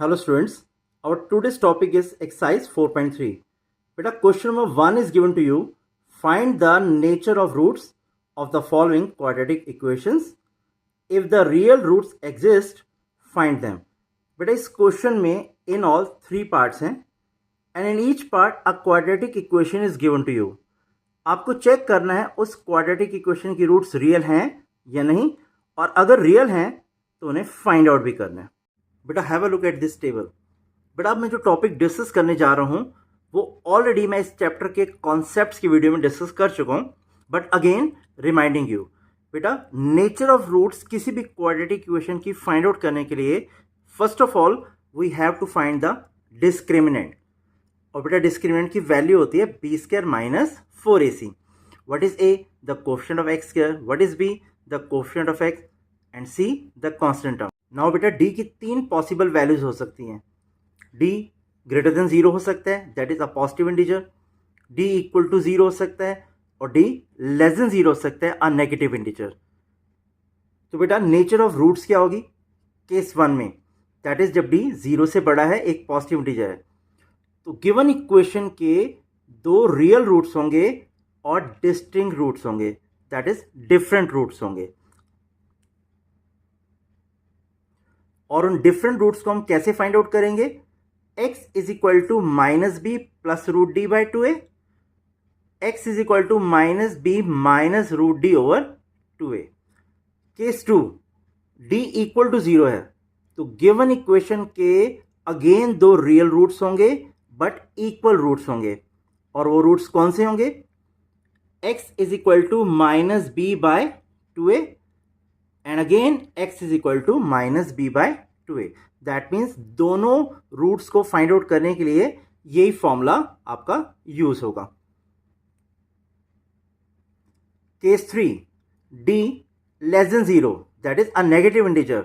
Hello students, our today's topic is exercise 4.3. Beta, question number 1 is given to you. Find the nature of roots of the following quadratic equations. If the real roots exist, find them. Beta, इस question में in all 3 parts हैं and in each part a quadratic equation is given to you. आपको check करना है उस quadratic equation की roots real हैं या नहीं, और अगर रियल हैं तो उन्हें फाइंड आउट भी करना है. बेटा have a look at this table. बेटा अब मैं जो टॉपिक डिस्कस करने जा रहा हूँ वो ऑलरेडी मैं इस चैप्टर के कॉन्सेप्ट्स की वीडियो में डिस्कस कर चुका हूँ, बट अगेन रिमाइंडिंग यू. बेटा नेचर ऑफ रूट्स किसी भी क्वाड्रेटिक इक्वेशन की फाइंड आउट करने के लिए first of all we have to find the discriminant. और बेटा डिस्क्रिमिनेंट की वैल्यू होती है b square minus 4ac. What is a? The coefficient of x square. What is b? The coefficient of x. And c the constant term. Now बेटा d की 3 possible values हो सकती हैं. डी ग्रेटर देन 0 हो सकता है, that is a positive integer. D equal to 0 हो सकता है और डी लेस देन 0 हो सकता है, अ नेगेटिव इंटीजर. तो बेटा नेचर ऑफ रूट्स क्या होगी केस 1 में? दैट इज जब डी 0 से बड़ा है, एक पॉजिटिव इंटीजर है, तो गिवन इक्वेशन के 2 रियल रूट्स होंगे और डिस्टिंक्ट रूट्स होंगे, दैट इज डिफरेंट रूट्स होंगे. और उन डिफरेंट रूट्स को हम कैसे फाइंड आउट करेंगे? x is equal to minus B plus root D by 2a. x is equal to minus b minus root D over 2a. Case 2 d equal to 0 है, तो given equation के again 2 real roots होंगे but equal roots होंगे. और वो रूट्स कौन से होंगे? x is equal to minus b by 2a and again x is equal to minus b by 2a. That means दोनों रूट्स को फाइंड आउट करने के लिए यही फॉर्मूला आपका यूज होगा. Case 3 d less than 0, that is a negative integer.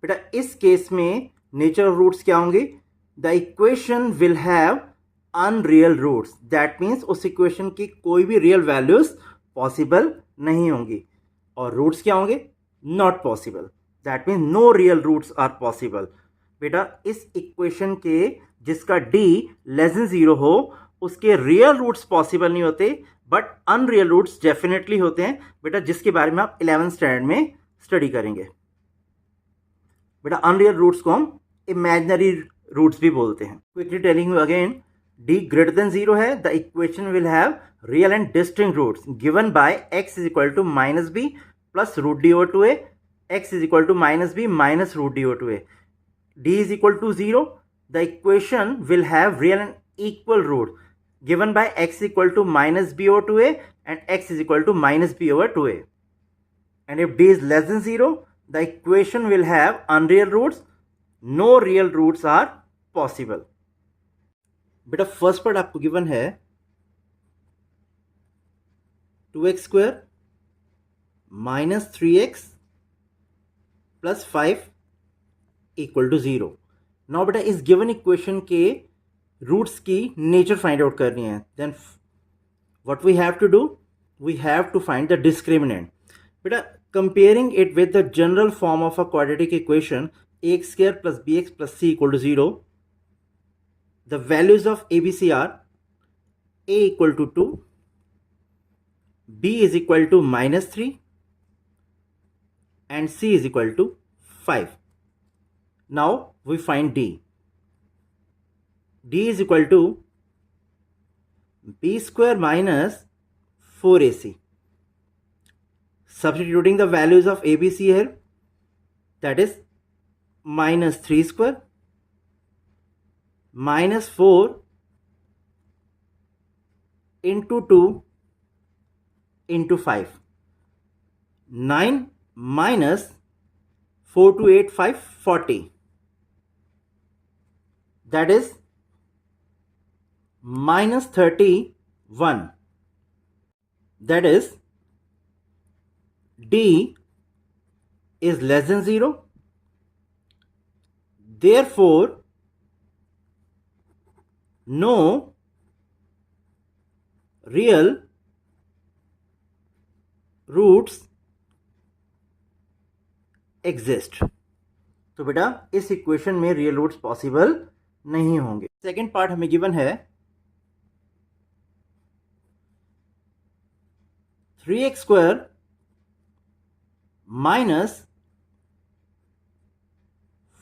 बेटा इस केस में नेचर ऑफ रूट्स क्या होंगे? The equation will have unreal roots. That means उस इक्वेशन की कोई भी रियल वैल्यूज पॉसिबल नहीं होंगी. और रूट्स क्या होंगे? Not possible. That means no real roots are possible. बेटा इस इक्वेशन के जिसका d लेस देन 0 हो उसके रियल रूट्स पॉसिबल नहीं होते, बट अनरियल रूट्स डेफिनेटली होते हैं. बेटा जिसके बारे में आप 11th स्टैंडर्ड में स्टडी करेंगे. बेटा अनरियल रूट्स को हम इमेजिनरी रूट्स भी बोलते हैं. Quickly telling you again, d greater than 0 है, the equation will have real and distinct roots given by x is equal to minus B plus root D over 2a. x is equal to minus b minus root d over 2a. d is equal to 0. The equation will have real and equal root given by x is equal to minus b over 2a and x is equal to minus b over 2a. And if d is less than 0, the equation will have unreal roots. No real roots are possible. बेटा first part आपको given है 2x square minus 3x plus 5 equal to 0. Now बेटा इस given equation के roots की nature find out करनी है. Then what we have to do? We have to find the discriminant. बेटा comparing it with the general form of a quadratic equation ax square plus bx plus c equal to 0, the values of abc are a equal to 2, b is equal to minus 3 and c is equal to 5. Now we find d. d is equal to b square minus 4ac. Substituting the values of abc here, that is minus 3 square minus 4 into 2 into 5. 9 minus 4 to 8, 5, 40. That is minus 31. That is d is less than 0. Therefore, no real roots exist. तो बेटा इस equation में real roots possible नहीं होंगे। Second part हमें given है 3x square minus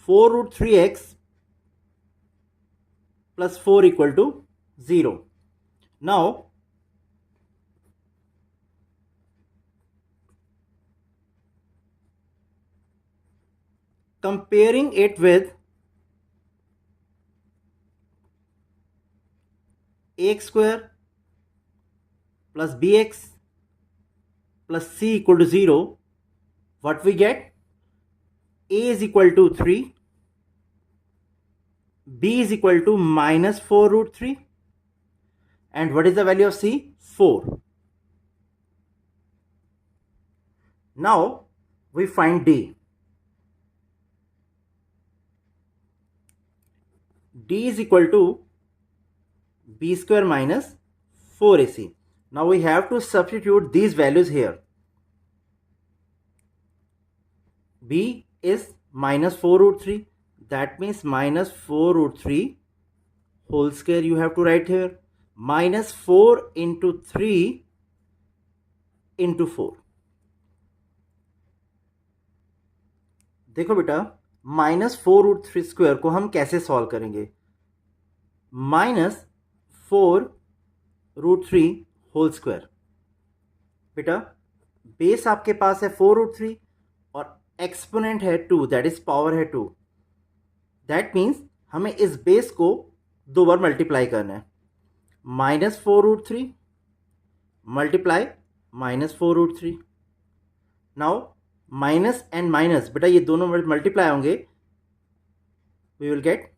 4√3x plus 4 equal to 0. Now, comparing it with ax square plus bx plus c equal to 0, what we get? A is equal to 3, b is equal to minus 4√3, and what is the value of c? 4. Now we find d. D is equal to b square minus 4ac. Now we have to substitute these values here. B is minus 4√3, that means minus 4√3 whole square you have to write here, minus 4 into 3 into 4. देखो बेटा -4√3 square को हम कैसे solve करेंगे? -4√3 whole square. बेटा base आपके पास है 4√3 और एक्सपोनेंट है 2, दैट इज पावर है 2। दैट मीन्स हमें इस बेस को 2 बार मल्टीप्लाई करना है। -4√3 multiply -4√3। Now minus and minus, बेटा ये दोनों मल्टीप्लाई होंगे, we will get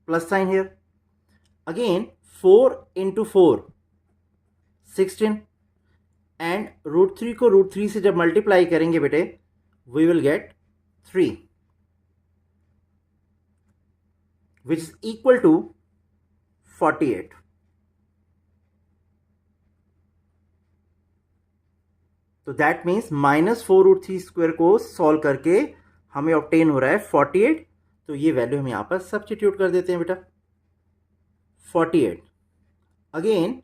plus sign here. Again 4 into 4 16, and √3 को √3 से जब मल्टीप्लाई करेंगे बेटे we will get 3, which is equal to 48। तो दैट मीन्स -4√3 स्क्वायर को सॉल्व करके हमें ऑब्टेन हो रहा है 48। तो ये वैल्यू हम यहां पर सब्स्टिट्यूट कर देते हैं बेटा 48। अगेन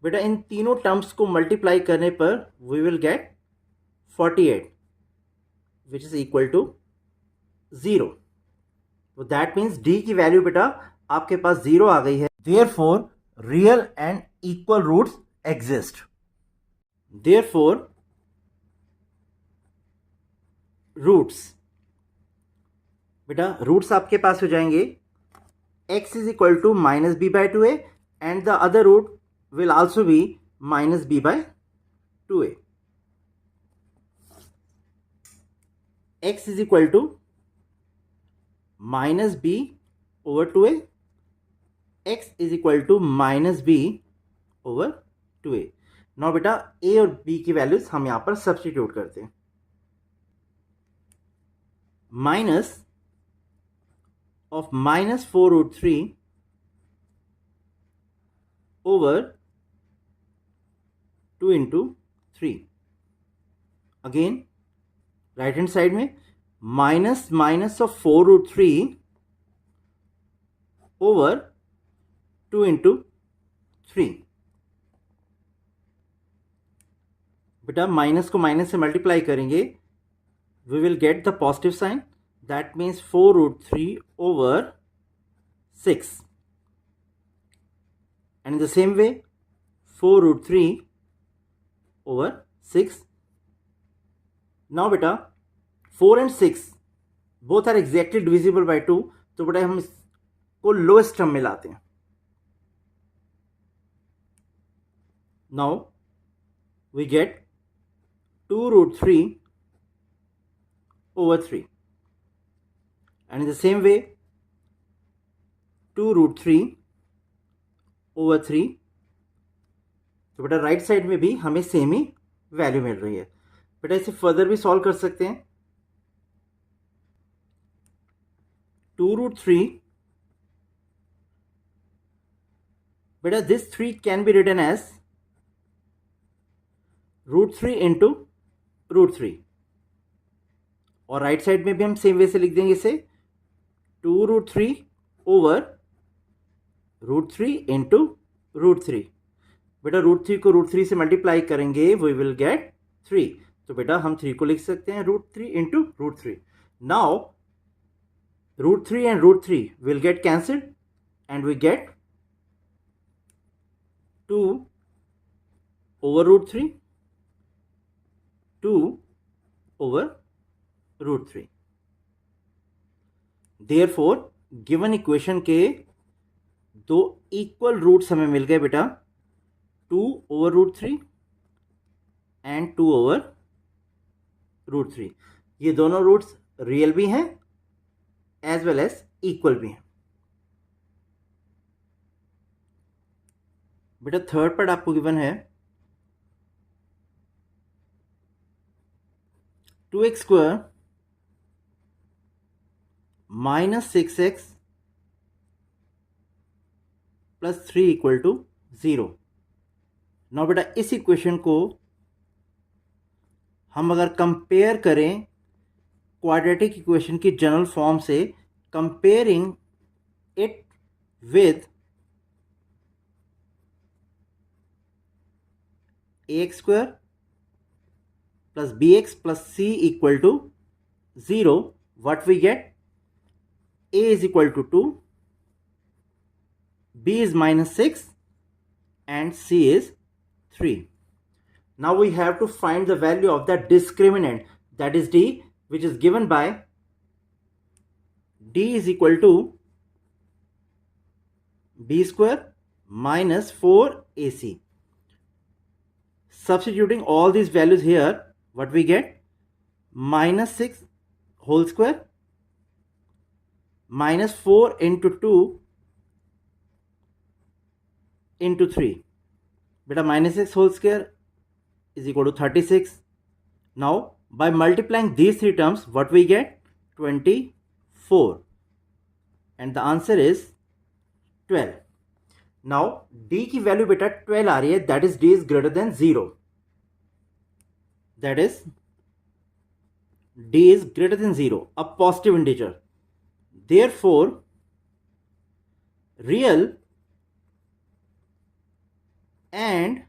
बेटा इन तीनों टर्म्स को मल्टीप्लाई करने पर we will get 48 which is equal to 0। तो दैट मीन्स डी की वैल्यू बेटा आपके पास 0 आ गई है। Therefore real and equal roots exist. Therefore roots, बेटा रूट्स आपके पास हो जाएंगे x is equal to -b/2a and the other root will also be -b/2a। x is equal to -b/2a, x is equal to -b/2a। Now बेटा a और b की values हम यहां पर सब्स्टिट्यूट करते हैं। Minus of -4√3 over 2 into 3। Again right hand side में minus of 4√3 over 2 into 3। बेटा माइनस को माइनस से मल्टीप्लाई करेंगे we will get the positive sign, that means 4√3 over 6, and in the same way 4√3 over 6। now beta 4 and 6 both are exactly divisible by 2, तो बेटा हम इसको lowest term में लाते हैं। now we get 2√3 over 3, and in the same way 2√3 over 3। तो बेटा right side में भी हमें सेम ही वैल्यू मिल रही है। बेटा इसे फर्दर भी सॉल्व कर सकते हैं। 2√3, बेटा this 3 can be written as √3 into √3, और राइट साइड में भी हम सेम वे से लिख देंगे इसे 2√3 over √3 into √3. बेटा √3 को √3 से मल्टीप्लाई करेंगे, वी विल गेट 3. तो बेटा हम 3 को लिख सकते हैं √3 into √3. Now √3 and √3 will get cancelled and we get 2 over √3, 2 over √3. Therefore given equation के दो इक्वल रूट्स हमें मिल गए बेटा, 2 over √3 and 2 over √3. ये दोनों रूट्स रियल भी हैं एज वेल एज इक्वल भी हैं. बेटा थर्ड पार्ट आपको गिवन है 2x square minus 6x plus 3 equal to 0. Now बेटा इस इक्वेशन को हम अगर कंपेयर करें क्वाड्रेटिक इक्वेशन की जनरल फॉर्म से, comparing it with ax square plus bx plus c equal to 0, what we get? a is equal to 2, b is minus 6 and c is 3. Now we have to find the value of the discriminant, that is d, which is given by d is equal to b square minus 4ac. Substituting all these values here, what we get? Minus 6 whole square minus 4 into 2 into 3. Beta minus 6 whole square is equal to 36. Now by multiplying these three terms, what we get? 24. And the answer is 12. Now d की value बेटा 12 आ रही है, that is d is greater than 0. That is d is greater than 0, a positive integer. Therefore real and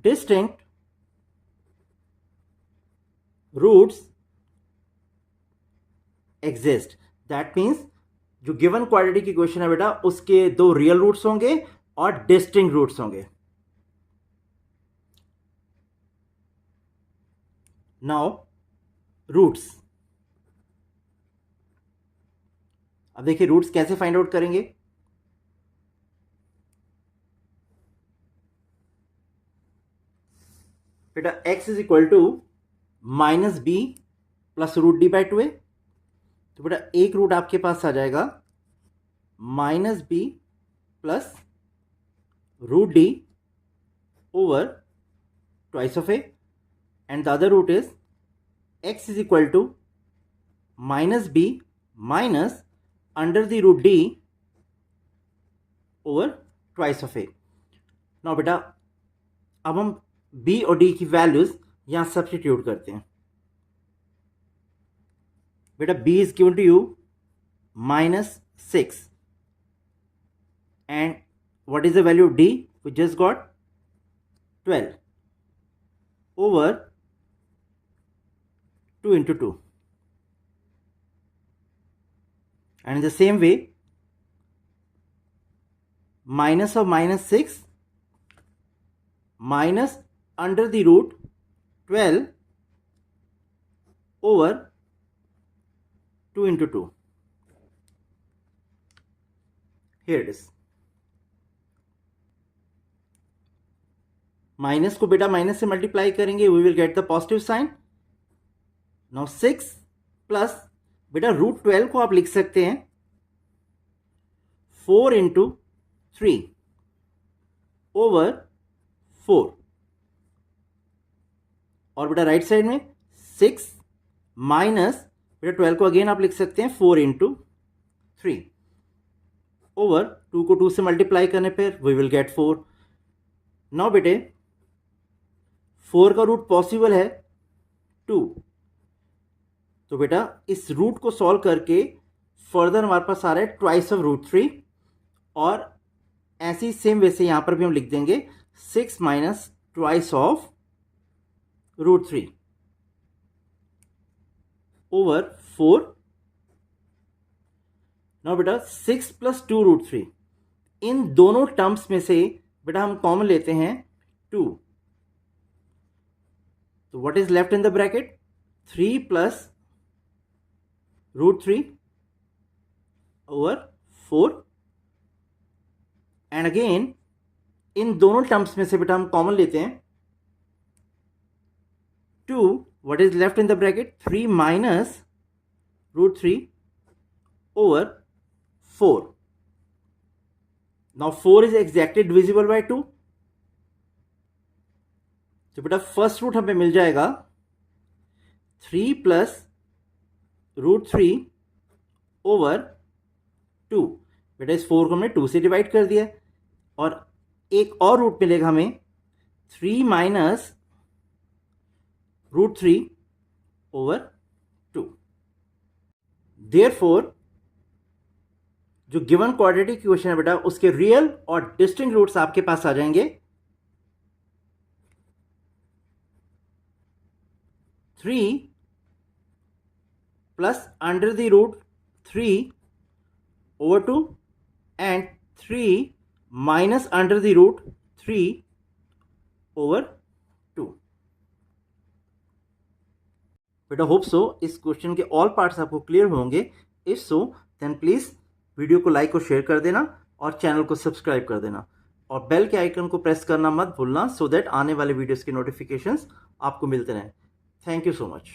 distinct roots exist. That means जो given quadratic equation है बेटा, उसके दो real roots होंगे और डिस्टिंक्ट रूट्स होंगे. Now roots. अब देखिए रूट्स कैसे फाइंड आउट करेंगे. बेटा x is equal to minus B plus root D by 2a. तो बेटा एक रूट आपके पास आ जाएगा minus B plus root D over twice of A, and the other root is x is equal to minus b minus under the root d over twice of a. Now बेटा अब हम b और d की values यहां substitute करते हैं. बेटा b is given to you minus 6 and what is the value of d? We just got 12 over 2 into 2. And in the same way, minus of minus 6 minus under the root 12 over 2 into 2. Here it is. Minus को बेटा minus से multiply करेंगे, we will get the positive sign. Now 6 plus बेटा root 12 को आप लिख सकते हैं 4 इंटू 3 ओवर 4. और बेटा राइट साइड में 6 माइनस बेटा 12 को अगेन आप लिख सकते हैं 4 इंटू 3 ओवर 2 को 2 से मल्टीप्लाई करने पर वी विल गेट 4. नाउ बेटे 4 का रूट पॉसिबल है 2, तो बेटा इस रूट को सॉल्व करके फर्दर हमारे पास आ रहा है ट्वाइस ऑफ रूट 3, और ऐसे ही सेम वैसे यहां पर भी हम लिख देंगे 6 minus twice of root 3 over 4। Now बेटा 6 प्लस 2 रूट 3, इन दोनों टर्म्स में से बेटा हम कॉमन लेते हैं 2, तो what is left in the bracket 3 plus root 3 over 4, and again इन दोनों टर्म्स में से बेटा हम कॉमन लेते हैं 2, what is left in the bracket 3 minus root 3 over 4। Now 4 is exactly divisible by 2, तो बेटा फर्स्ट रूट हमें मिल जाएगा 3 प्लस रूट 3 ओवर 2। बेटा इस 4 को हमने 2 से डिवाइड कर दिया, और एक और रूट मिलेगा हमें 3 माइनस रूट 3 ओवर 2। देयरफॉर जो गिवन क्वाड्रेटिक इक्वेशन है बेटा उसके रियल और डिस्टिंक्ट रूट्स आपके पास आ जाएंगे 3 plus under the root 3 over 2 and 3 minus under the root 3 over 2। बेटा होप सो इस क्वेश्चन के ऑल पार्ट्स आपको क्लियर होंगे। If so then please video को लाइक और शेयर कर देना और चैनल को सब्सक्राइब कर देना, और बेल के आइकन को प्रेस करना मत भूलना, सो दैट आने वाले वीडियोस की नोटिफिकेशंस आपको मिलते रहें। Thank you so much.